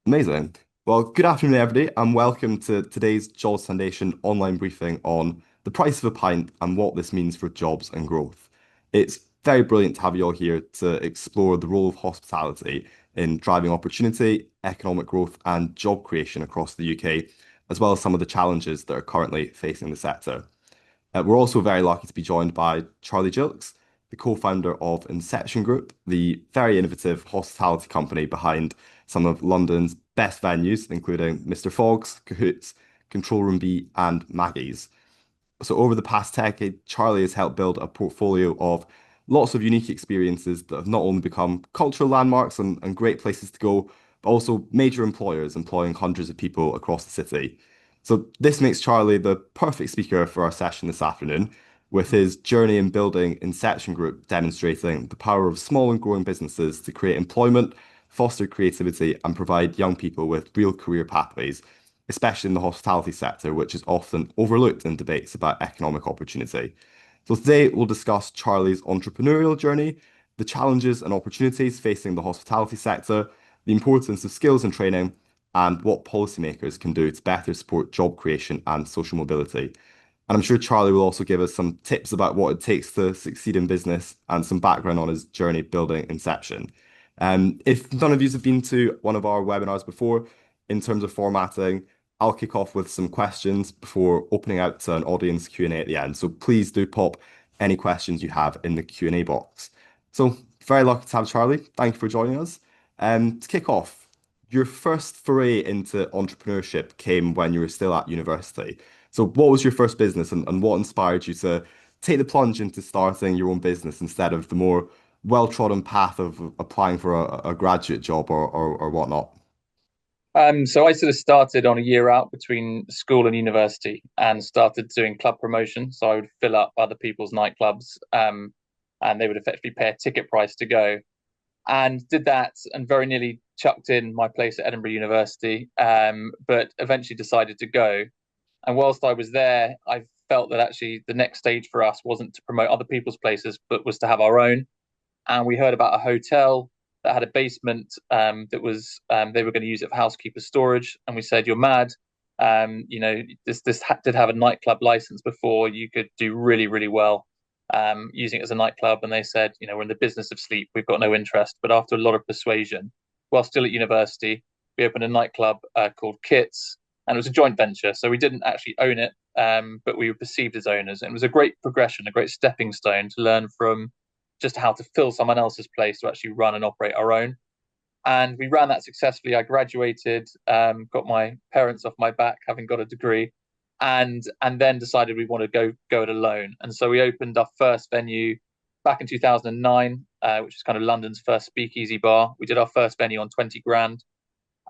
Amazing. Well, good afternoon, everybody, and welcome to today's Jobs Foundation online briefing on the price of a pint and what this means for jobs and growth. It's very brilliant to have you all here to explore the role of hospitality in driving opportunity, economic growth, and job creation across the UK, as well as some of the challenges that are currently facing the sector. We're also very lucky to be joined by Charlie Gilkes, the co-founder of Inception Group, the very innovative hospitality company behind some of London's best venues, including Mr. Fogg's, Cahoots, Control Room B, and Maggie's. So over the past decade, Charlie has helped build a portfolio of lots of unique experiences that have not only become cultural landmarks and great places to go, but also major employers employing hundreds of people across the city. So this makes Charlie the perfect speaker for our session this afternoon, with his journey in building Inception Group demonstrating the power of small and growing businesses to create employment, foster creativity, and provide young people with real career pathways, especially in the hospitality sector, which is often overlooked in debates about economic opportunity. So today we'll discuss Charlie's entrepreneurial journey, the challenges and opportunities facing the hospitality sector, the importance of skills and training, and what policymakers can do to better support job creation and social mobility. And I'm sure Charlie will also give us some tips about what it takes to succeed in business and some background on his journey building Inception. If none of you have been to one of our webinars before, in terms of formatting, I'll kick off with some questions before opening out to an audience Q&A at the end. So please do pop any questions you have in the Q&A box. So very lucky to have Charlie. Thank you for joining us. To kick off, your first foray into entrepreneurship came when you were still at university. So what was your first business and what inspired you to take the plunge into starting your own business instead of the more well-trodden path of applying for a graduate job or whatnot? So I sort of started on a year out between school and university and started doing club promotion. So I would fill up other people's nightclubs, and they would effectively pay a ticket price to go. And did that and very nearly chucked in my place at Edinburgh University, but eventually decided to go. And whilst I was there, I felt that actually the next stage for us wasn't to promote other people's places, but was to have our own. And we heard about a hotel that had a basement that was they were going to use it for housekeeper storage, and we said, "You're mad. Did have a nightclub license before. You could do really, really well using it as a nightclub." And they said, "We're in the business of sleep. We've got no interest." But after a lot of persuasion, while still at university, we opened a nightclub called Kits, and it was a joint venture. So we didn't actually own it, but we were perceived as owners. And it was a great progression, a great stepping stone to learn from just how to fill someone else's place to actually run and operate our own. And we ran that successfully. I graduated, got my parents off my back, having got a degree, and then decided we want to go it alone. And so we opened our first venue back in 2009, which is kind of London's first speakeasy bar. We did our first venue on 20 grand,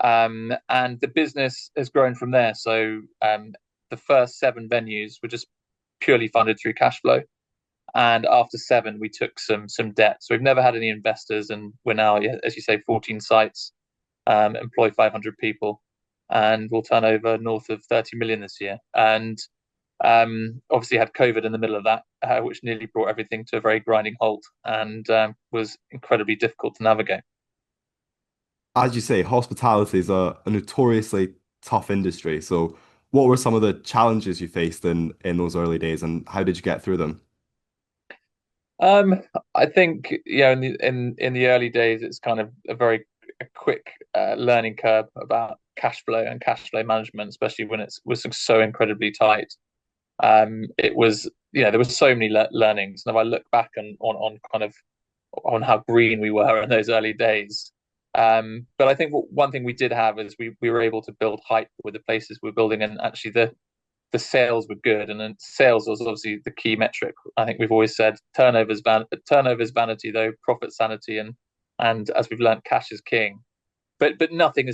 and the business has grown from there. So the first seven venues were just purely funded through cash flow. And after seven, we took some debt. So we've never had any investors, and we're now, as you say, 14 sites, employ 500 people, and we'll turn over north of 30 million this year. And obviously had COVID in the middle of that, which nearly brought everything to a very grinding halt and was incredibly difficult to navigate. As you say, hospitality is a notoriously tough industry. So what were some of the challenges you faced in those early days and how did you get through them? Um, I think in the early days, it's kind of a quick learning curve about cash flow and cash flow management, especially when it was so incredibly tight. It was there were so many learnings, and if I look back on kind of on how green we were in those early days. But I think one thing we did have is we were able to build hype with the places we're building, and actually the sales were good, and then sales was obviously the key metric. I think we've always said turnover's vanity, though profit sanity, and as we've learned, cash is king. But nothing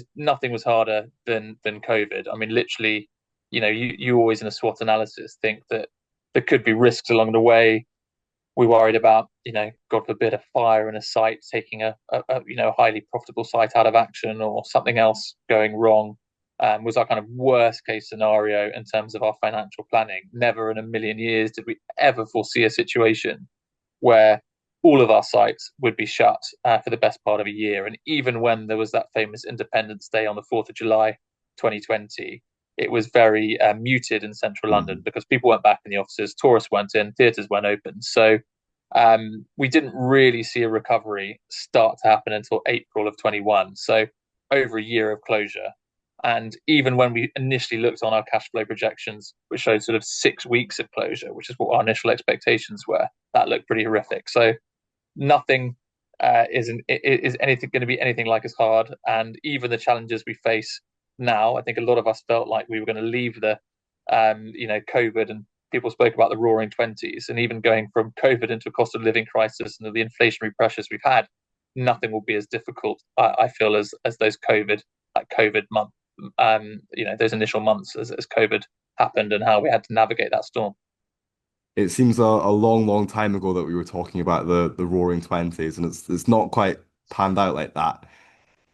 was harder than COVID. I mean, literally, you always in a SWOT analysis think that there could be risks along the way. We worried about, God forbid, a fire in a site taking a highly profitable site out of action or something else going wrong. Was our kind of worst case scenario in terms of our financial planning. Never in a million years did we ever foresee a situation where all of our sites would be shut for the best part of a year. And even when there was that famous Independence Day on the 4th of July 2020, it was very muted in central London Mm. because people went back in the offices, tourists went in, theatres went open. So we didn't really see a recovery start to happen until April of 21. So over a year of closure. And even when we initially looked on our cash flow projections, which showed sort of 6 weeks of closure, which is what our initial expectations were, that looked pretty horrific. So nothing is anything going to be anything like as hard. And even the challenges we face now, I think a lot of us felt like we were going to leave the, COVID, and people spoke about the roaring 20s, and even going from COVID into a cost of living crisis and the inflationary pressures we've had, nothing will be as difficult, I feel, as those COVID month, those initial months as COVID happened and how we had to navigate that storm. It seems a long, long time ago that we were talking about the Roaring Twenties, and it's not quite panned out like that.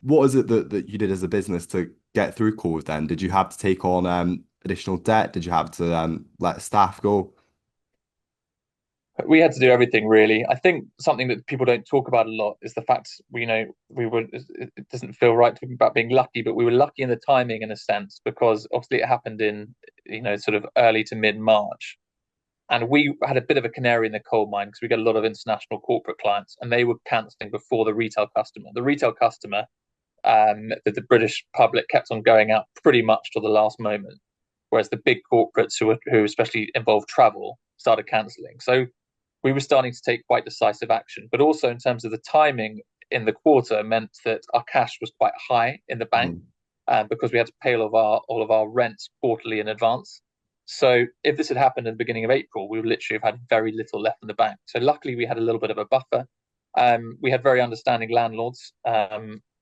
What is it that you did as a business to get through COVID then? Did you have to take on additional debt? Did you have to let staff go? We had to do everything really. I think something that people don't talk about a lot is the fact we were. It doesn't feel right talking about being lucky, but we were lucky in the timing in a sense because obviously it happened in sort of early to mid March, and we had a bit of a canary in the coal mine because we got a lot of international corporate clients, and they were cancelling before the retail customer. The retail customer that the British public kept on going out pretty much till the last moment, whereas the big corporates who especially involved travel started cancelling. So we were starting to take quite decisive action, but also in terms of the timing in the quarter meant that our cash was quite high in the bank Mm. because we had to pay all of our rents quarterly in advance. So if this had happened in the beginning of April, we would literally have had very little left in the bank. So luckily, we had a little bit of a buffer. We had very understanding landlords,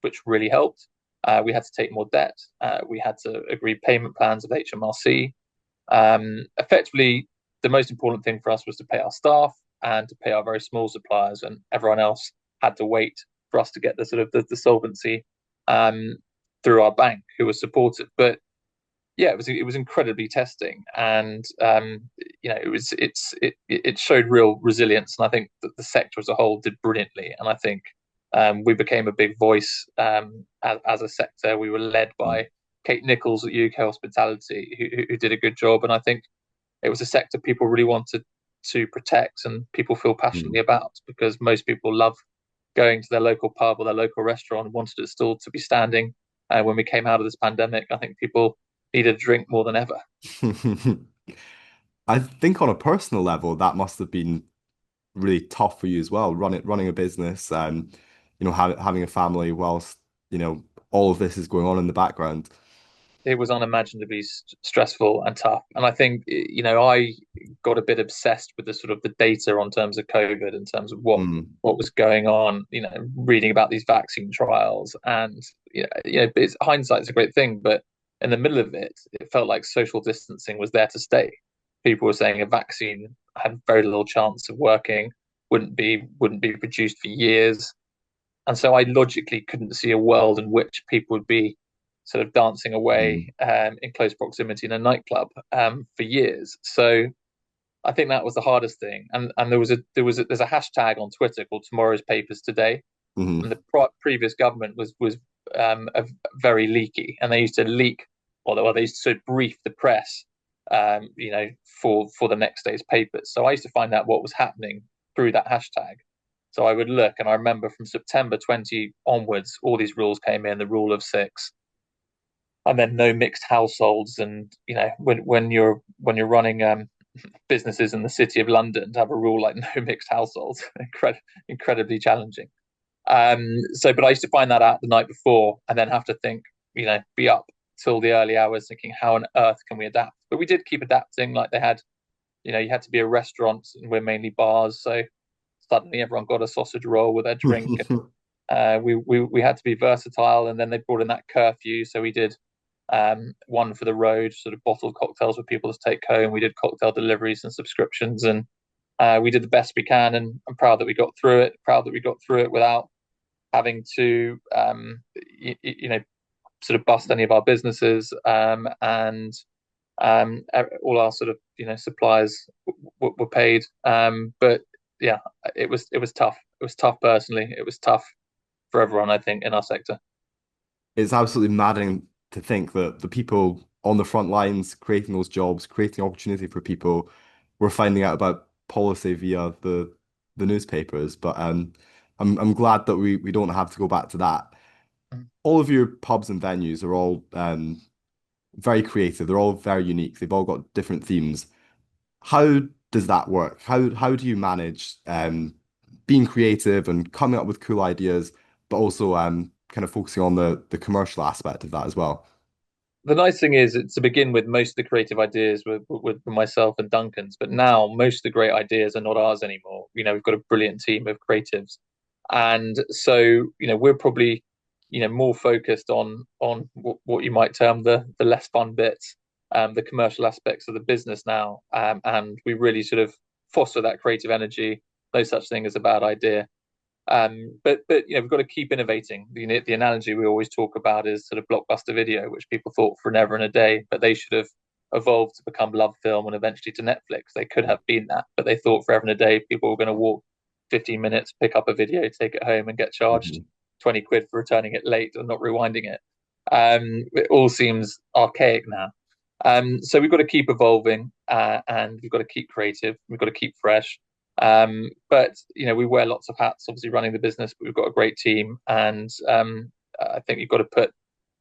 which really helped. We had to take more debt. We had to agree payment plans with HMRC. Effectively, the most important thing for us was to pay our staff and to pay our very small suppliers, and everyone else had to wait for us to get the sort of the solvency um, through our bank, who was supportive. But yeah, it was incredibly testing, and it showed real resilience, and I think that the sector as a whole did brilliantly, and I think we became a big voice as a sector. We were led Mm. by Kate Nichols at UK Hospitality, who did a good job, and I think it was a sector people really wanted to protect and people feel passionately Mm. about because most people love going to their local pub or their local restaurant and wanted it still to be standing. When we came out of this pandemic, I think people needed a drink more than ever. I think on a personal level, that must have been really tough for you as well, running a business, having a family whilst, all of this is going on in the background. It was unimaginably stressful and tough. And I think, I got a bit obsessed with the sort of the data on terms of COVID, in terms of Mm. what was going on, reading about these vaccine trials. And, hindsight's a great thing, but in the middle of it, it felt like social distancing was there to stay. People were saying a vaccine had very little chance of working, wouldn't be produced for years. And so I logically couldn't see a world in which people would be sort of dancing away Mm. in close proximity in a nightclub for years. So I think that was the hardest thing. And there's a hashtag on Twitter called Tomorrow's Papers Today, and Mm. the previous government was very leaky, and they used to leak, or they used to sort of brief the press, for the next day's papers. So I used to find out what was happening through that hashtag. So I would look, and I remember from September 20 onwards, all these rules came in, the rule of six, and then no mixed households. And when you're running businesses in the city of London, to have a rule like no mixed households, incredibly challenging. But I used to find that out the night before, and then have to think, be up till the early hours thinking, how on earth can we adapt? But we did keep adapting. Like they had, you had to be a restaurant, and we're mainly bars, so suddenly everyone got a sausage roll with their drink. We had to be versatile, and then they brought in that curfew, so we did one for the road, sort of bottled cocktails for people to take home. We did cocktail deliveries and subscriptions, and we did the best we can. And I'm proud that we got through it. Proud that we got through it without having to, sort of bust any of our businesses. And all our sort of suppliers were paid. But yeah, it was tough. It was tough personally. It was tough for everyone, I think, in our sector. It's absolutely maddening to think that the people on the front lines creating those jobs, creating opportunity for people, were finding out about policy via the newspapers. But I'm glad that we don't have to go back to that. All of your pubs and venues are all very creative. They're all very unique. They've all got different themes. How does that work? How do you manage being creative and coming up with cool ideas, but also kind of focusing on the commercial aspect of that as well? The nice thing is, to begin with, most of the creative ideas were myself and Duncan's, but now most of the great ideas are not ours anymore. We've got a brilliant team of creatives, and so we're probably more focused on what you might term the less fun bits, the commercial aspects of the business now, and we really sort of foster that creative energy. No such thing as a bad idea. But we've got to keep innovating. The analogy we always talk about is sort of blockbuster video, which people thought forever and a day, but they should have evolved to become love film and eventually to Netflix. They could have been that, but they thought forever and a day people were going to walk 15 minutes, pick up a video, take it home, and get charged Mhm. 20 quid for returning it late or not rewinding it. It all seems archaic now. So we've got to keep evolving, and we've got to keep creative. We've got to keep fresh. But we wear lots of hats, obviously running the business, but we've got a great team, and I think you've got to put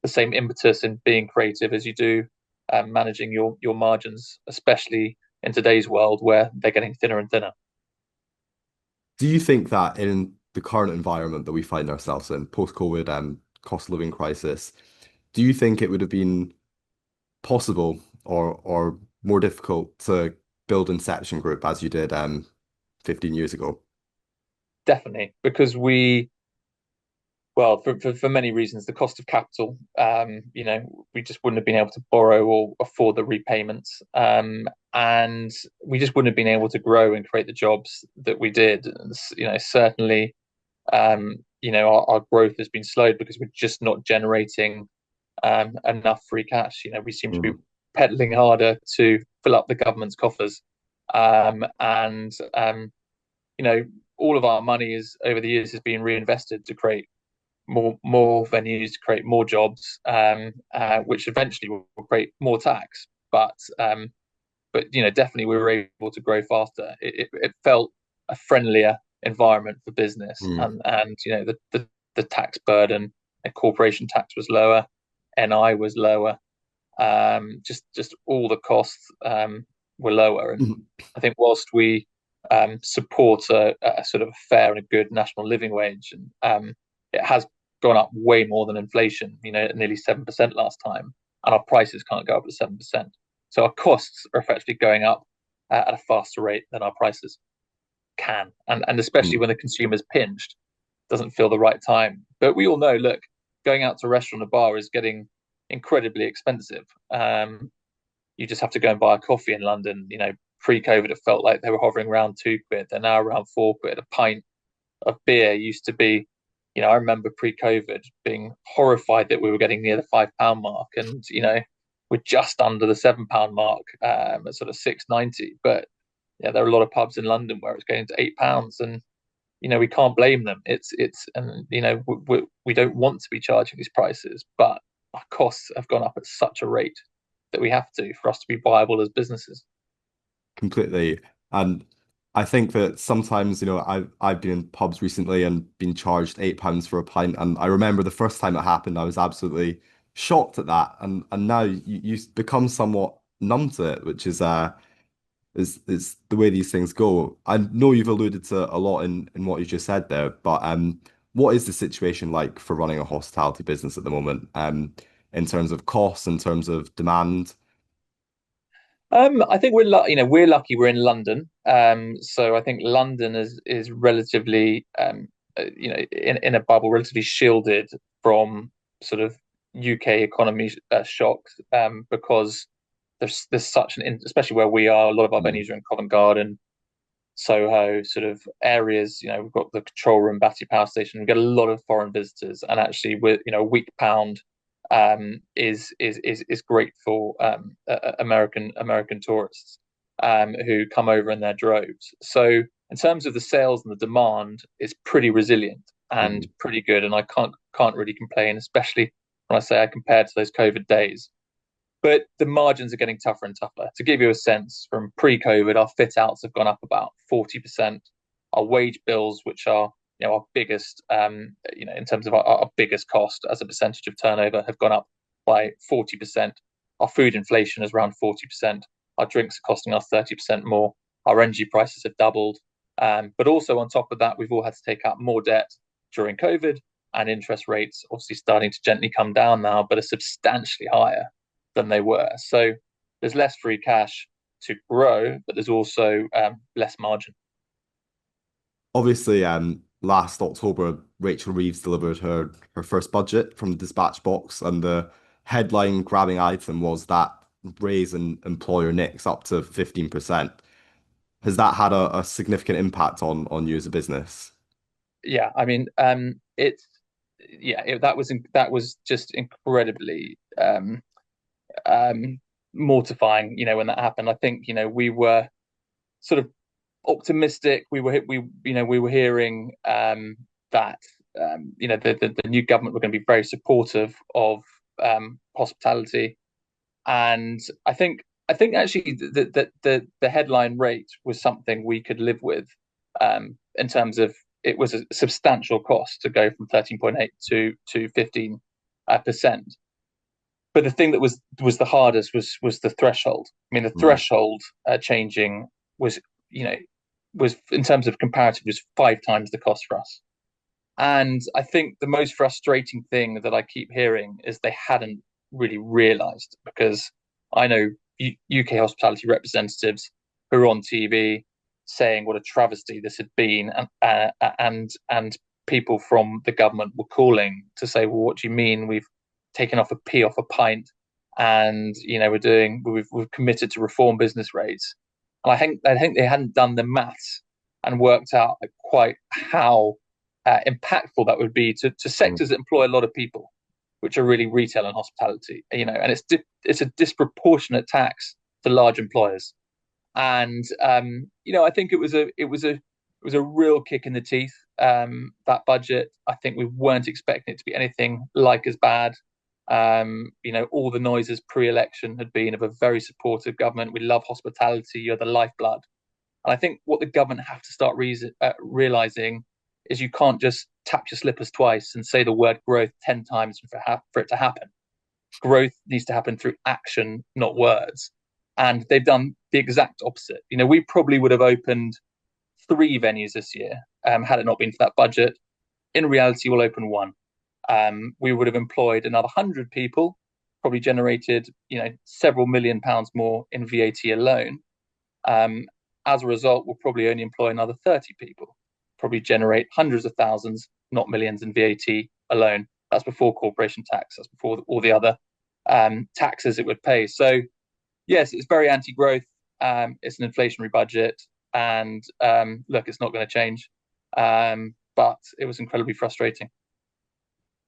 the same impetus in being creative as you do managing your margins, especially in today's world where they're getting thinner and thinner. Do you think that in the current environment that we find ourselves in, post-COVID and cost of living crisis, do you think it would have been possible or more difficult to build Inception Group as you did 15 years ago? Definitely, because well, for many reasons, the cost of capital, we just wouldn't have been able to borrow or afford the repayments. And we just wouldn't have been able to grow and create the jobs that we did. And, certainly, our growth has been slowed because we're just not generating enough free cash. We seem to be Mm. pedaling harder to fill up the government's coffers. And all of our money is over the years has been reinvested to create more venues, to create more jobs, which eventually will create more tax. But definitely we were able to grow faster. It felt a friendlier environment for business, Mm. and the tax burden and corporation tax was lower, NI was lower, just all the costs were lower. And Mhm. I think whilst we support a sort of fair and a good national living wage, and it has gone up way more than inflation, nearly 7% last time, and our prices can't go up at 7%. So our costs are effectively going up at a faster rate than our prices can, and especially Mm. when the consumer's pinched, doesn't feel the right time. But we all know, look, going out to a restaurant or bar is getting incredibly expensive. You just have to go and buy a coffee in London. Pre-COVID, it felt like they were hovering around 2 quid. They're now around 4 quid. A pint of beer used to be, I remember pre-COVID being horrified that we were getting near the £5 mark, and we're just under the £7 mark at sort of 6.90. But yeah, there are a lot of pubs in London where it's going to £8, and we can't blame them. It's and we don't want to be charging these prices, but our costs have gone up at such a rate that we have to for us to be viable as businesses. Completely. And I think that sometimes, I've been in pubs recently and been charged £8 for a pint. And I remember the first time it happened, I was absolutely shocked at that. And now you become somewhat numb to it, which is the way these things go. I know you've alluded to a lot in what you just said there, but what is the situation like for running a hospitality business at the moment? In terms of costs, in terms of demand? I think we're lucky we're in London. So I think London is relatively in a bubble, relatively shielded from sort of UK economy shocks, because there's such especially where we are, a lot of our Mm. venues are in Covent Garden, Soho sort of areas. We've got the Control Room, Battersea Power Station. We get a lot of foreign visitors, and actually, with a weak pound, is great for American tourists who come over in their droves. So in terms of the sales and the demand, it's pretty resilient and Mhm. pretty good. And I can't really complain, especially when I say I compared to those COVID days. But the margins are getting tougher and tougher. To give you a sense, from pre-COVID, our fit outs have gone up about 40%. Our wage bills, which are our biggest, in terms of our biggest cost as a percentage of turnover, have gone up by 40%. Our food inflation is around 40%. Our drinks are costing us 30% more. Our energy prices have doubled. But also on top of that, we've all had to take out more debt during COVID, and interest rates obviously starting to gently come down now, but are substantially higher than they were. So there's less free cash to grow, but there's also less margin. Obviously, last October, Rachel Reeves delivered her first budget from the dispatch box, and the headline grabbing item was that raise in employer NICs up to 15%. Has that had a significant impact on you as a business? Yeah, I mean, that was just incredibly mortifying. When that happened, I think we were sort of optimistic. We were hearing that the new government were going to be very supportive of hospitality, and I think actually the headline rate was something we could live with, in terms of it was a substantial cost to go from 13.8 to 15%. But the thing that was the hardest was the threshold. I mean, the Right. threshold changing was you know was in terms of comparative was 5 times the cost for us. And I think the most frustrating thing that I keep hearing is they hadn't really realised, because I know UK hospitality representatives who are on TV saying what a travesty this had been, and people from the government were calling to say, well, what do you mean we've taken off a p off a pint, and we've committed to reform business rates. And I think they hadn't done the maths and worked out quite how impactful that would be to Mm. sectors that employ a lot of people, which are really retail and hospitality. And it's a disproportionate tax to large employers. And I think it was a real kick in the teeth. That budget, I think we weren't expecting it to be anything like as bad. All the noises pre-election had been of a very supportive government. We love hospitality. You're the lifeblood. And I think what the government have to start realizing is you can't just tap your slippers twice and say the word growth 10 times for it to happen. Growth needs to happen through action, not words. And they've done the exact opposite. We probably would have opened 3 venues this year, had it not been for that budget. In reality, we'll open one. We would have employed another 100 people, probably generated several £1 million more in VAT alone. Um, as a result, we'll probably only employ another 30 people, probably generate hundreds of thousands, not millions, in VAT alone. That's before corporation tax. That's before all the other taxes it would pay. So, yes, it's very anti-growth. It's an inflationary budget, and look, it's not going to change. But it was incredibly frustrating.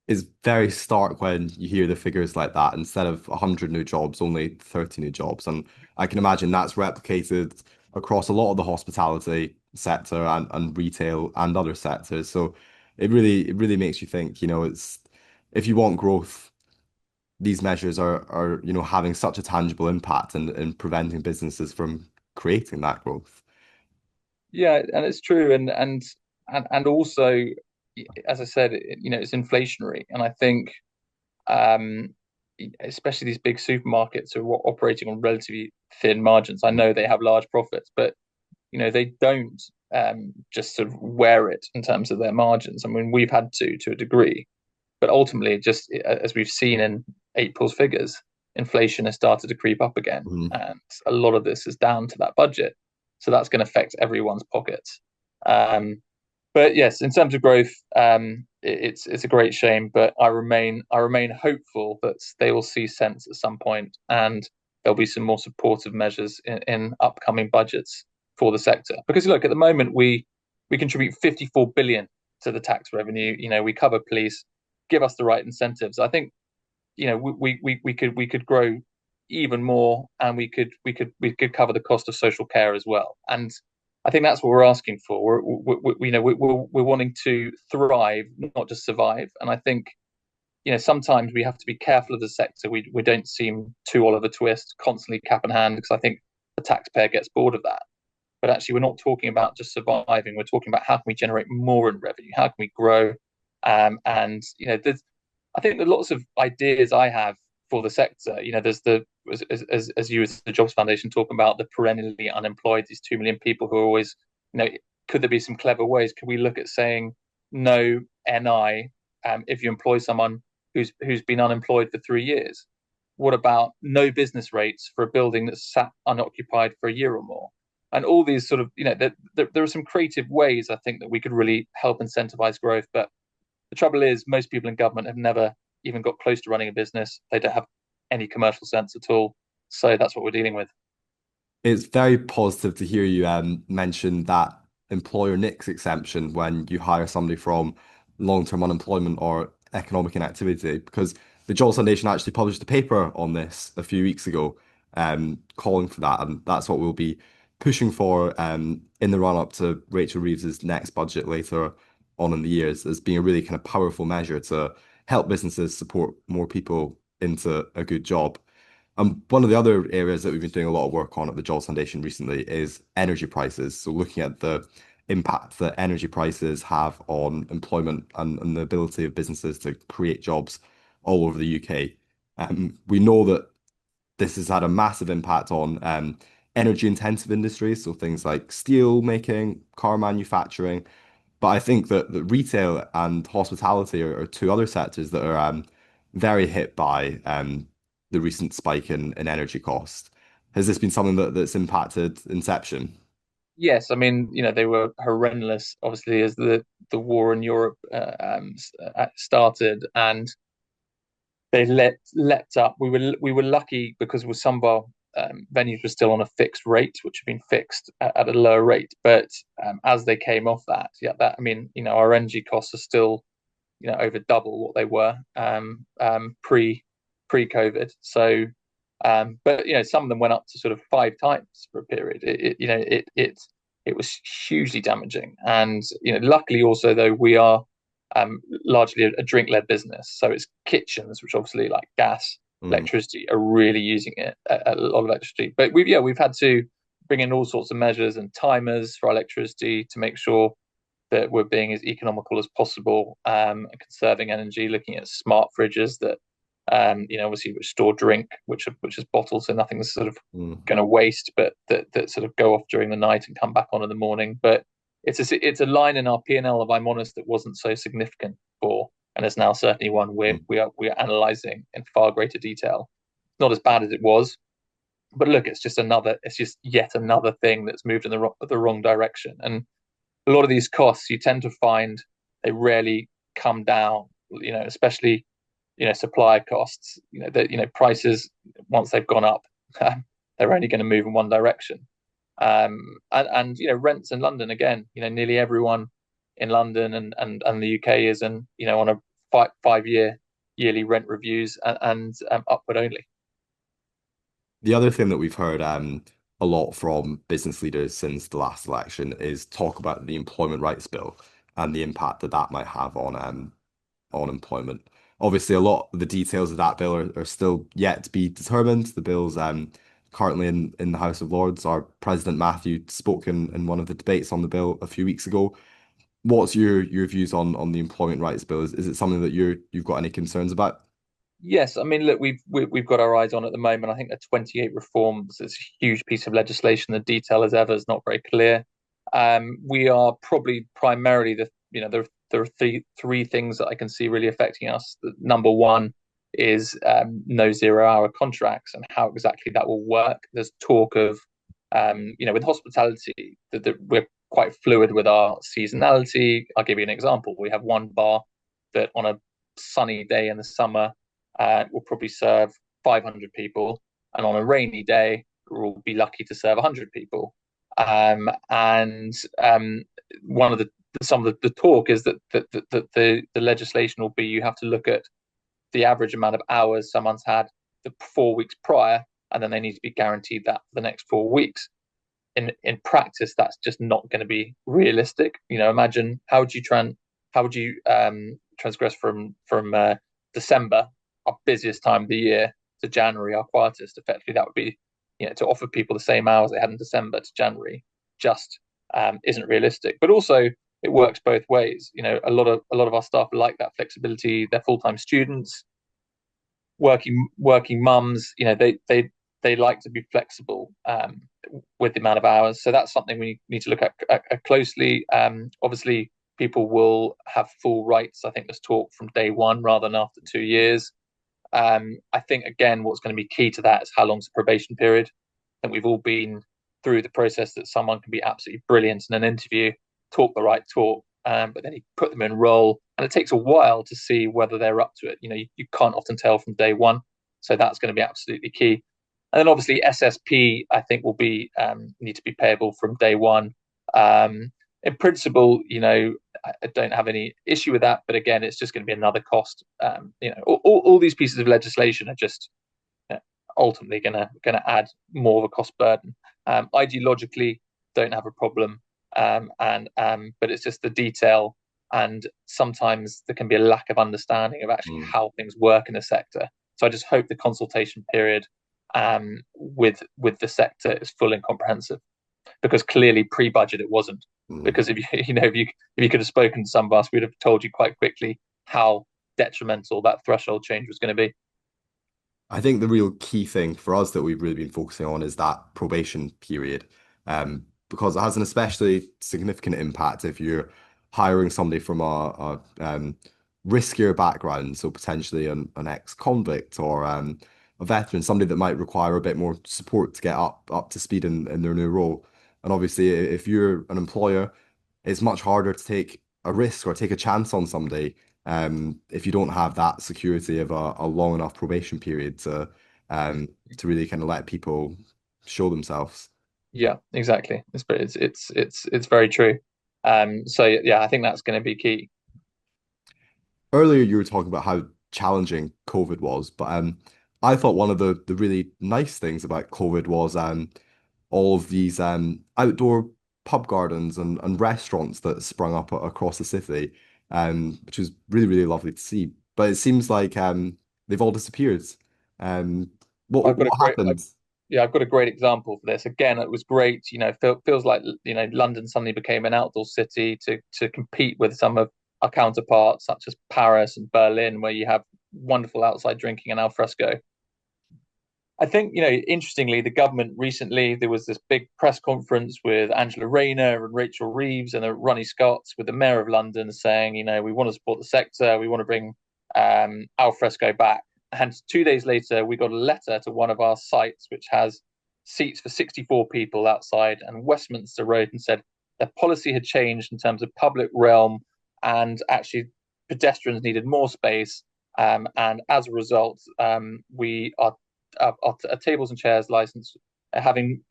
It's very stark when you hear the figures like that. Instead of 100 new jobs, only 30 new jobs. And I can imagine that's replicated across a lot of the hospitality sector and retail and other sectors. So it really makes you think, it's if you want growth, these measures are having such a tangible impact in preventing businesses from creating that growth. Yeah, and it's true, and also, as I said, it's inflationary, and I think, um, especially these big supermarkets who are operating on relatively thin margins. I know they have large profits, but they don't just sort of wear it in terms of their margins. I mean, we've had to a degree, but ultimately, just as we've seen in April's figures, inflation has started to creep up again, Mhm. and a lot of this is down to that budget. So that's going to affect everyone's pockets. Um, but yes, in terms of growth, it's a great shame, but I remain hopeful that they will see sense at some point, and there'll be some more supportive measures in upcoming budgets for the sector. Because look, at the moment we contribute 54 billion to the tax revenue. We cover police, give us the right incentives. I think we could grow even more, and we could cover the cost of social care as well. And I think that's what we're asking for. We're wanting to thrive, not just survive. And I think sometimes we have to be careful of the sector. We don't seem too Oliver Twist, constantly cap in hand, because I think the taxpayer gets bored of that. But actually, we're not talking about just surviving. We're talking about how can we generate more in revenue? How can we grow? And I think there are lots of ideas I have for the sector. There's as you as the Jobs Foundation talking about the perennially unemployed, these 2 million people who are always, could there be some clever ways? Could we look at saying no NI if you employ someone who's been unemployed for 3 years? What about no business rates for a building that's sat unoccupied for a year or more? And all these sort of, there are some creative ways I think that we could really help incentivize growth. But the trouble is, most people in government have never even got close to running a business. They don't have any commercial sense at all. So that's what we're dealing with. It's very positive to hear you mention that employer NICs exemption when you hire somebody from long-term unemployment or economic inactivity, because the Jobs Foundation actually published a paper on this a few weeks ago, calling for that, and that's what we'll be pushing for in the run-up to Rachel Reeves's next budget later on in the years, as being a really kind of powerful measure to help businesses support more people into a good job. One of the other areas that we've been doing a lot of work on at the Jobs Foundation recently is energy prices. So looking at the impact that energy prices have on employment and the ability of businesses to create jobs all over the UK. We know that this has had a massive impact on energy intensive industries, so things like steel making, car manufacturing. But I think that retail and hospitality are two other sectors that are very hit by the recent spike in energy cost. Has this been something that's impacted Inception? Yes, I mean, they were horrendous, obviously, as the war in Europe started, and they leapt up. We were lucky because with some of our venues were still on a fixed rate, which had been fixed at a lower rate. But as they came off that, yeah, that I mean, our energy costs are still over double what they were pre-COVID. So, but some of them went up to sort of 5 times for a period. It was hugely damaging, and luckily also though we are largely a drink-led business, so it's kitchens, which obviously like gas, Mm, electricity are really using it a lot of electricity. But we've had to bring in all sorts of measures and timers for electricity to make sure that we're being as economical as possible, and conserving energy, looking at smart fridges that obviously which store drink, which is bottled, so nothing's sort of mm. going to waste, but that sort of go off during the night and come back on in the morning. But it's a line in our P&L, if I'm honest, that wasn't so significant before, and is now certainly one we are analysing in far greater detail. Not as bad as it was, but look, it's just yet another thing that's moved in the wrong direction. And a lot of these costs, you tend to find they rarely come down. Especially supply costs. That prices, once they've gone up, they're only going to move in one direction. And rents in London again. Nearly everyone in London and the UK is on a 5 year yearly rent reviews and upward only. The other thing that we've heard a lot from business leaders since the last election is talk about the employment rights bill and the impact that that might have on employment. Obviously, a lot of the details of that bill are still yet to be determined. The bill's currently in the House of Lords. Our President Matthew spoke in one of the debates on the bill a few weeks ago. What's your views on the employment rights bill? Is it something that you've got any concerns about? Yes, I mean, look, we've got our eyes on at the moment. I think the 28 reforms is a huge piece of legislation. The detail, as ever, is not very clear. We are probably primarily there are three things that I can see really affecting us. Number one is no 0 hour contracts and how exactly that will work. There's talk of with hospitality that we're quite fluid with our seasonality. I'll give you an example. We have one bar that on a sunny day in the summer will probably serve 500 people, and on a rainy day, we'll be lucky to serve 100 people. And one of some of the talk is that the legislation will be you have to look at the average amount of hours someone's had the 4 weeks prior, and then they need to be guaranteed that for the next 4 weeks. in practice, that's just not going to be realistic. Imagine how would you transgress from December, our busiest time of the year, to January, our quietest. Effectively, that would be to offer people the same hours they had in December to January just isn't realistic. But also, it works both ways. A lot of our staff like that flexibility. They're full time students, working mums. They like to be flexible with the amount of hours. So that's something we need to look at closely. Obviously, people will have full rights. I think there's talk from day one rather than after 2 years. I think again, what's going to be key to that is how long's the probation period. I think we've all been through the process that someone can be absolutely brilliant in an interview, talk the right talk, but then you put them in role, and it takes a while to see whether they're up to it. You can't often tell from day one, so that's going to be absolutely key. And then obviously SSP, I think will be need to be payable from day one. In principle, I don't have any issue with that, but again, it's just going to be another cost. All these pieces of legislation are just ultimately going to add more of a cost burden. Ideologically, don't have a problem, but it's just the detail, and sometimes there can be a lack of understanding of actually Mm, how things work in the sector. So I just hope the consultation period with the sector is full and comprehensive, because clearly pre-budget it wasn't. mm. Because if you if you could have spoken to some of us, we'd have told you quite quickly how detrimental that threshold change was going to be. I think the real key thing for us that we've really been focusing on is that probation period, because it has an especially significant impact if you're hiring somebody from a riskier background, so potentially an ex-convict or a veteran, somebody that might require a bit more support to get up to speed in their new role. And obviously, if you're an employer, it's much harder to take a risk or take a chance on somebody if you don't have that security of a long enough probation period to really kind of let people show themselves. Yeah, exactly. It's very true. So yeah, I think that's going to be key. Earlier, you were talking about how challenging COVID was, but I thought one of the really nice things about COVID was all of these outdoor pub gardens and restaurants that sprung up across the city, which was really, really lovely to see. But it seems like they've all disappeared. Um, I've got a what great, happened? yeah, I've got a great example for this. Again, it was great. Feels like London suddenly became an outdoor city to compete with some of our counterparts, such as Paris and Berlin, where you have wonderful outside drinking and al fresco. I think, interestingly, the government recently, there was this big press conference with Angela Rayner and Rachel Reeves and Ronnie Scott with the Mayor of London saying, we want to support the sector, we want to bring al fresco back. And 2 days later, we got a letter to one of our sites, which has seats for 64 people outside and Westminster Road, and said their policy had changed in terms of public realm, and actually pedestrians needed more space. And as a result, we are our tables and chairs license, having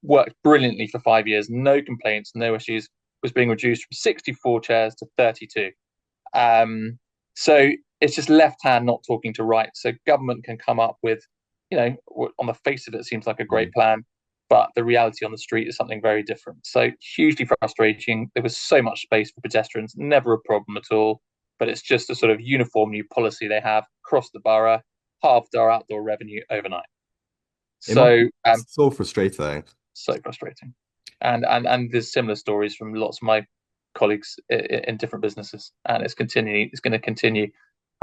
worked brilliantly for 5 years, no complaints, no issues, was being reduced from 64 chairs to 32. So it's just left hand not talking to right. So government can come up with, on the face of it, seems like a great plan, but the reality on the street is something very different. So hugely frustrating. There was so much space for pedestrians, never a problem at all. But it's just a sort of uniform new policy they have across the borough, halved our outdoor revenue overnight. It must So be so frustrating. so frustrating. And there's similar stories from lots of my colleagues in different businesses, and it's going to continue.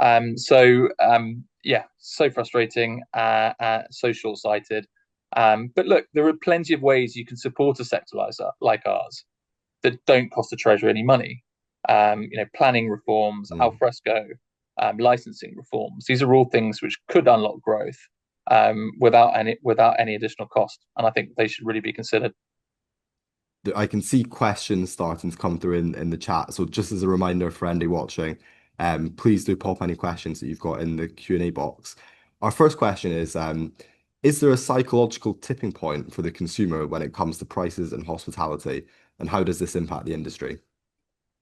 Yeah, so frustrating, so short-sighted. But look, there are plenty of ways you can support a sector like ours that don't cost the treasury any money. Planning reforms, al Mm. fresco, licensing reforms. These are all things which could unlock growth without any additional cost, and I think they should really be considered. I can see questions starting to come through in the chat. So just as a reminder for anybody watching, please do pop any questions that you've got in the Q&A box. Our first question is there a psychological tipping point for the consumer when it comes to prices and hospitality? And how does this impact the industry?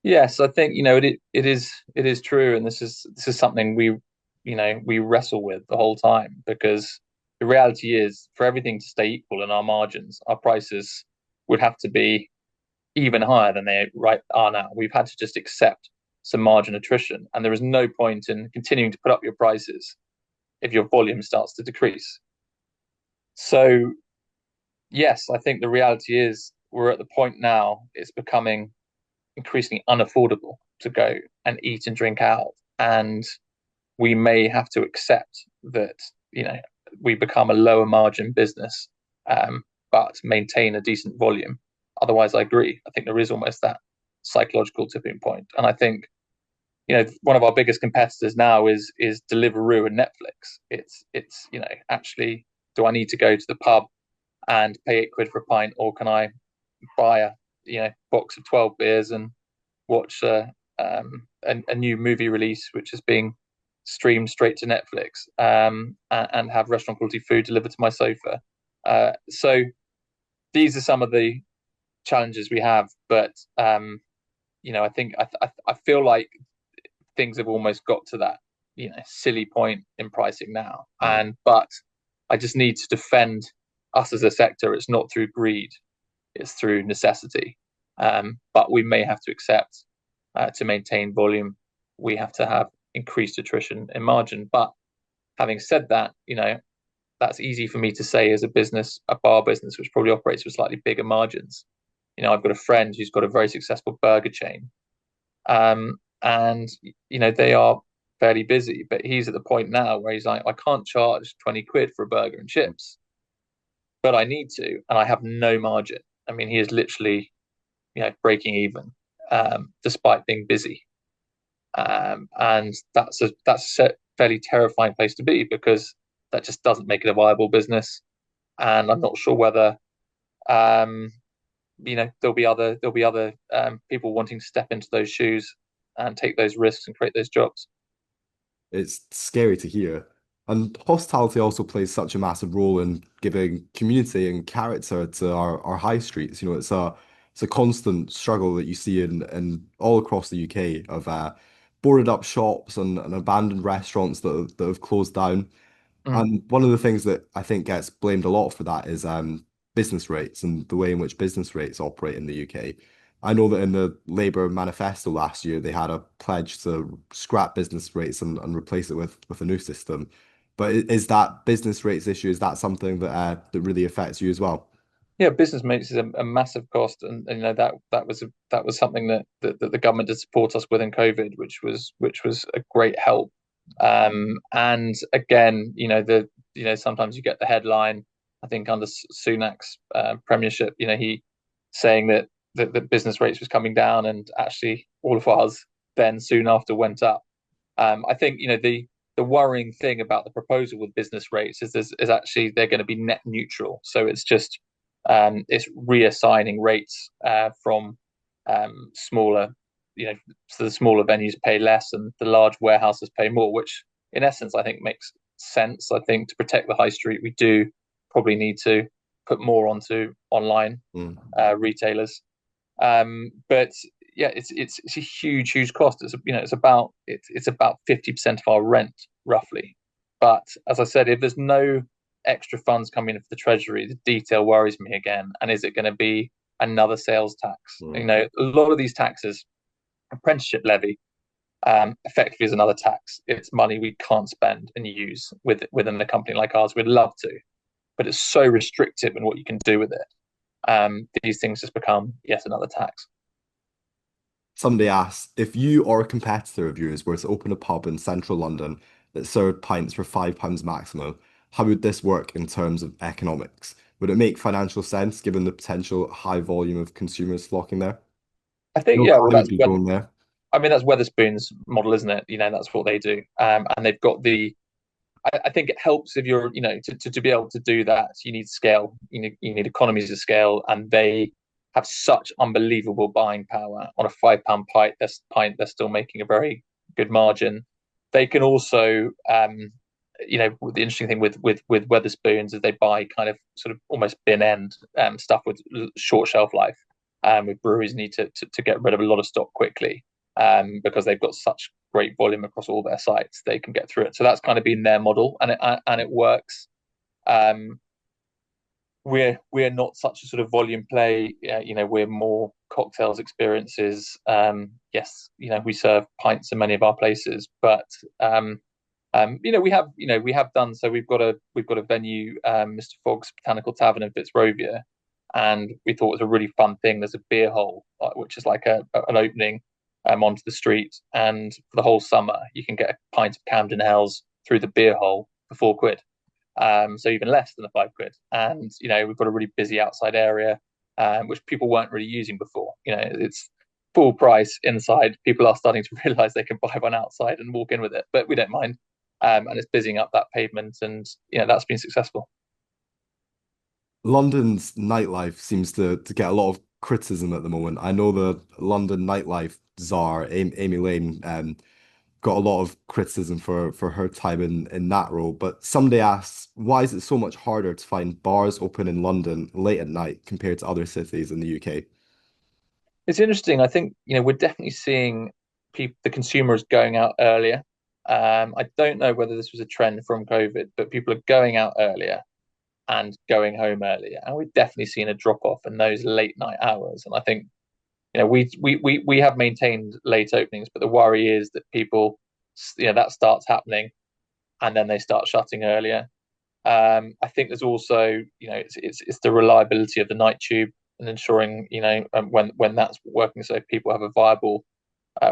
Yes, I think it is true, and this is something we wrestle with the whole time, because the reality is, for everything to stay equal in our margins, our prices would have to be even higher than they are now. We've had to just accept some margin attrition, and there is no point in continuing to put up your prices if your volume starts to decrease. So yes, I think the reality is we're at the point now it's becoming increasingly unaffordable to go and eat and drink out, and we may have to accept that we become a lower margin business, but maintain a decent volume. Otherwise, I agree. I think there is almost that psychological tipping point, and I think one of our biggest competitors now is Deliveroo and Netflix. It's actually, do I need to go to the pub and pay £8 for a pint, or can I buy a box of 12 beers and watch a new movie release which is being streamed straight to Netflix, and have restaurant quality food delivered to my sofa. So these are some of the challenges we have, but I think I feel like things have almost got to that silly point in pricing now, Mm. but I just need to defend us as a sector. It's not through greed, it's through necessity. But we may have to accept, to maintain volume, we have to have increased attrition in margin. But having said that, that's easy for me to say as a business, a bar business, which probably operates with slightly bigger margins. I've got a friend who's got a very successful burger chain, and they are fairly busy, but he's at the point now where he's like, I can't charge £20 for a burger and chips, but I need to, and I have no margin. I mean, he is literally, breaking even, despite being busy. And that's a fairly terrifying place to be, because that just doesn't make it a viable business. And I'm not sure whether, there'll be other people wanting to step into those shoes and take those risks and create those jobs. It's scary to hear. And hospitality also plays such a massive role in giving community and character to our high streets. It's a constant struggle that you see in all across the UK of boarded up shops and abandoned restaurants that have closed down. Mm. And one of the things that I think gets blamed a lot for that is business rates and the way in which business rates operate in the UK. I know that in the Labour manifesto last year, they had a pledge to scrap business rates and replace it with a new system. But is that business rates issue, is that something that really affects you as well? Yeah, business makes is a massive cost, and that was something that the government did support us with in COVID, which was a great help. And again, sometimes you get the headline. I think under Sunak's premiership, he saying that the business rates was coming down, and actually all of ours then soon after went up. I think the worrying thing about the proposal with business rates is actually they're going to be net neutral. So it's reassigning rates from smaller, so the smaller venues pay less and the large warehouses pay more, which in essence I think makes sense. I think to protect the high street, we do probably need to put more onto online Mm. retailers. But yeah, it's a huge cost. It's about 50% of our rent roughly. But as I said, if there's no extra funds coming in for the treasury, the detail worries me again. And is it going to be another sales tax? Mm. A lot of these taxes, apprenticeship levy, effectively is another tax. It's money we can't spend and use within a company like ours. We'd love to, but it's so restrictive in what you can do with it. These things just become yet another tax. Somebody asked if you or a competitor of yours were to open a pub in central London that served pints for £5 maximum, how would this work in terms of economics? Would it make financial sense given the potential high volume of consumers flocking there? I I think, know yeah, well, I would be going there. I mean, that's Weatherspoon's model, isn't it? That's what they do. And they've got I think it helps if you're, to be able to do that, you need scale, you need economies of scale, and they have such unbelievable buying power on a £5 they're still making a very good margin. They can also, the interesting thing with Weatherspoons is they buy kind of sort of almost bin end stuff with short shelf life. With breweries need to get rid of a lot of stock quickly, because they've got such great volume across all their sites, they can get through it. So that's kind of been their model, and it works. Um, we're not such a sort of volume play. We're more cocktails experiences. Yes, we serve pints in many of our places, but we have done so. We've got a venue, Mr. Fogg's Botanical Tavern in Fitzrovia, and we thought it was a really fun thing. There's a beer hole, which is like an opening onto the street, and for the whole summer you can get a pint of Camden Hells through the beer hole for £4. So even less than the £5. And we've got a really busy outside area, which people weren't really using before. It's full price inside. People are starting to realise they can buy one outside and walk in with it, but we don't mind. And it's busying up that pavement, and that's been successful. London's nightlife seems to get a lot of criticism at the moment. I know the London nightlife czar, Amy Lane, got a lot of criticism for her time in that role. But somebody asks, why is it so much harder to find bars open in London late at night compared to other cities in the UK? It's interesting. I think we're definitely seeing the consumers going out earlier. I don't know whether this was a trend from COVID, but people are going out earlier and going home earlier, and we've definitely seen a drop off in those late night hours. And I think we have maintained late openings, but the worry is that people, that starts happening, and then they start shutting earlier. I think there's also, it's the reliability of the night tube and ensuring, when that's working, so people have a viable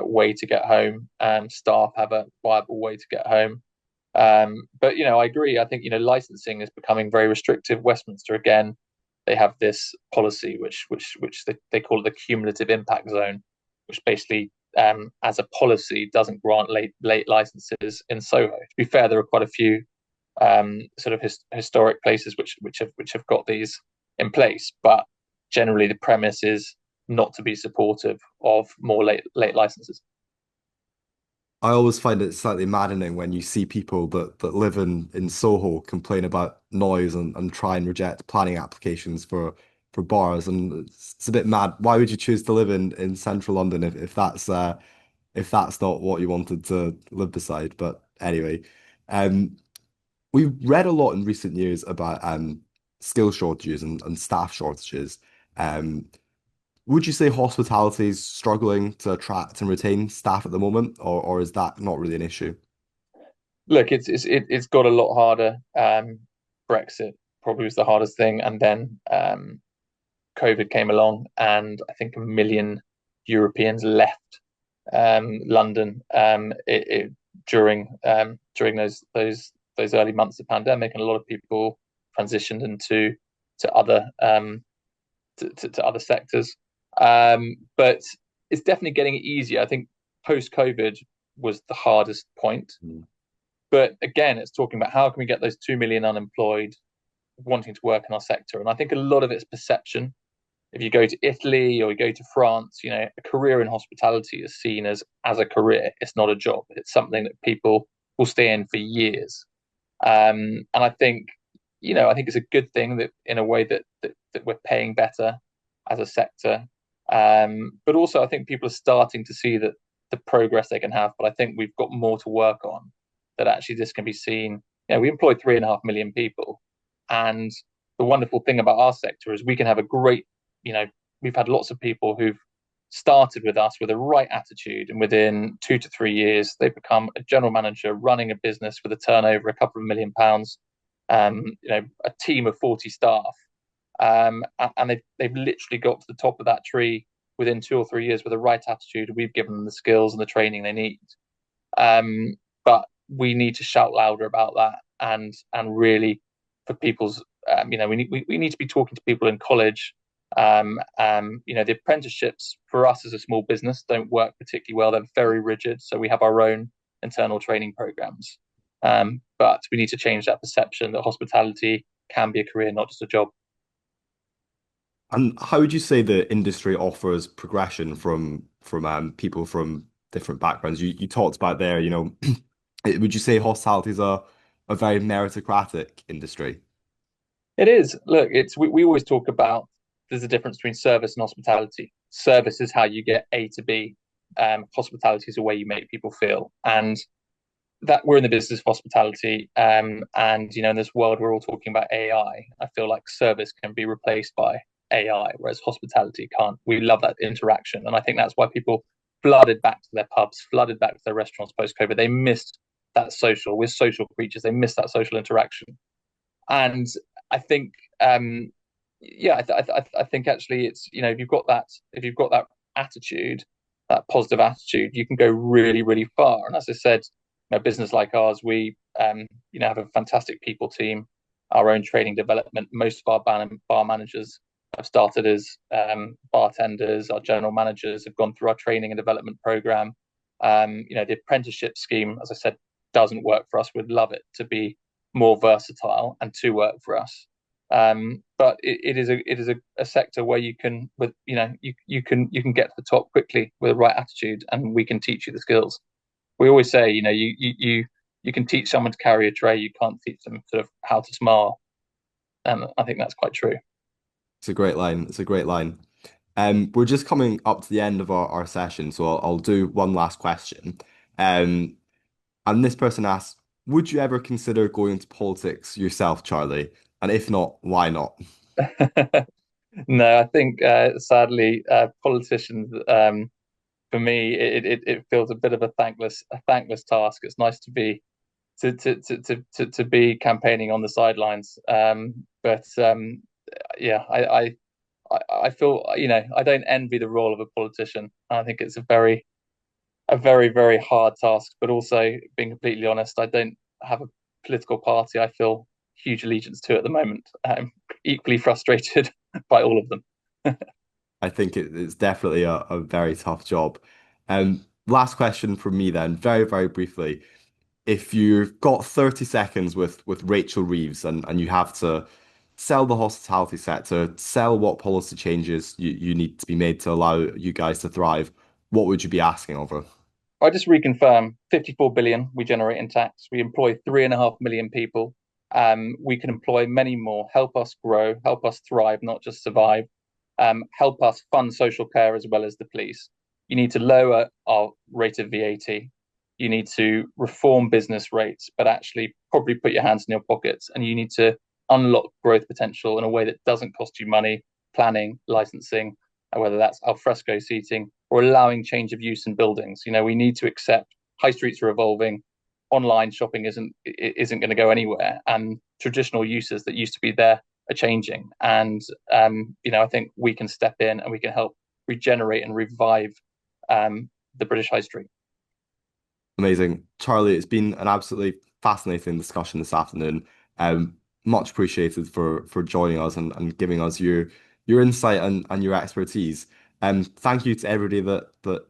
way to get home, and staff have a viable way to get home. But I agree. I think licensing is becoming very restrictive. Westminster again, they have this policy which they call it the cumulative impact zone, which basically, as a policy, doesn't grant late licenses in Soho. To be fair, there are quite a few sort of historic places which have got these in place, but generally the premise is not to be supportive of more late licenses. I always find it slightly maddening when you see people that live in Soho complain about noise and try and reject planning applications for bars. And it's a bit mad. Why would you choose to live in central London if that's not what you wanted to live beside? But anyway, um, we've read a lot in recent years about skill shortages and staff shortages. Um, would you say hospitality is struggling to attract and retain staff at the moment, or is that not really an issue? Look, it's got a lot harder. Brexit probably was the hardest thing, and then COVID came along, and I think 1 million Europeans left London during those early months of pandemic, and a lot of people transitioned into to other to other sectors. But it's definitely getting easier. I think post COVID was the hardest point. Mm. But again, it's talking about how can we get those 2 million unemployed wanting to work in our sector. And I think a lot of it's perception. If you go to Italy or you go to France, a career in hospitality is seen as a career. It's not a job. It's something that people will stay in for years. And I think it's a good thing that in a way that we're paying better as a sector. But also I think people are starting to see that the progress they can have. But I think we've got more to work on. That actually this can be seen. We employ 3.5 million people, and the wonderful thing about our sector is we can have a great. We've had lots of people who've started with us with the right attitude, and within 2 to 3 years, they've become a general manager running a business with a turnover a couple of £1 million, a team of 40 staff, and they've literally got to the top of that tree within 2 or 3 years with the right attitude. We've given them the skills and the training they need, but we need to shout louder about that, and really for people's we need to be talking to people in college. The apprenticeships for us as a small business don't work particularly well. They're very rigid, so we have our own internal training programs. But we need to change that perception that hospitality can be a career, not just a job. And how would you say the industry offers progression from people from different backgrounds? You talked about there, would you say hospitality is a very meritocratic industry? It is. Look, we always talk about there's a difference between service and hospitality. Service is how you get A to B. Hospitality is the way you make people feel. And that we're in the business of hospitality, and in this world we're all talking about AI. I feel like service can be replaced by AI, whereas hospitality can't. We love that interaction, and I think that's why people flooded back to their pubs, flooded back to their restaurants post COVID. They missed that social. We're social creatures. They missed that social interaction, and I think, yeah, I think actually it's if you've got that attitude, that positive attitude, you can go really really far. And as I said, a business like ours, we have a fantastic people team, our own training development. Most of our bar managers have started as bartenders. Our general managers have gone through our training and development program. The apprenticeship scheme, as I said, doesn't work for us. We'd love it to be more versatile and to work for us. But it is a sector where you can with you can get to the top quickly with the right attitude, and we can teach you the skills. We always say, you can teach someone to carry a tray, you can't teach them sort of how to smile, and I think that's quite true. It's a great line. It's a great line. We're just coming up to the end of our session, so I'll do one last question. Um, and this person asks, would you ever consider going into politics yourself, Charlie? And if not, why not? No, I think sadly, politicians, for me, it feels a bit of a thankless task. It's nice to be to be campaigning on the sidelines, but yeah, I feel, I don't envy the role of a politician. I think it's a very hard task. But also, being completely honest, I don't have a political party I feel huge allegiance to at the moment. I'm equally frustrated by all of them. I think it's definitely a very tough job. Last question from me then, very, very briefly. If you've got 30 seconds with Rachel Reeves and you have to sell the hospitality sector, sell what policy changes you need to be made to allow you guys to thrive, what would you be asking of her? I just reconfirm 54 billion we generate in tax. We employ 3.5 million people. We can employ many more. Help us grow, help us thrive, not just survive. Help us fund social care as well as the police. You need to lower our rate of VAT. You need to reform business rates, but actually probably put your hands in your pockets, and you need to unlock growth potential in a way that doesn't cost you money, planning, licensing, whether that's alfresco seating or allowing change of use in buildings. We need to accept high streets are evolving, online shopping isn't going to go anywhere, and traditional uses that used to be there are changing. And I think we can step in and we can help regenerate and revive the British high street. Amazing. Charlie, it's been an absolutely fascinating discussion this afternoon. Much appreciated for joining us and giving us your insight and your expertise. Thank you to everybody that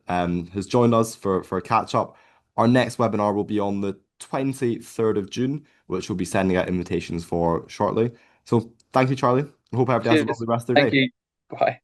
has joined us for a catch up. Our next webinar will be on the 23rd of June, which we'll be sending out invitations for shortly. So thank you, Charlie. I hope everybody has a Cheers. lovely rest of their Thank day. you. Bye.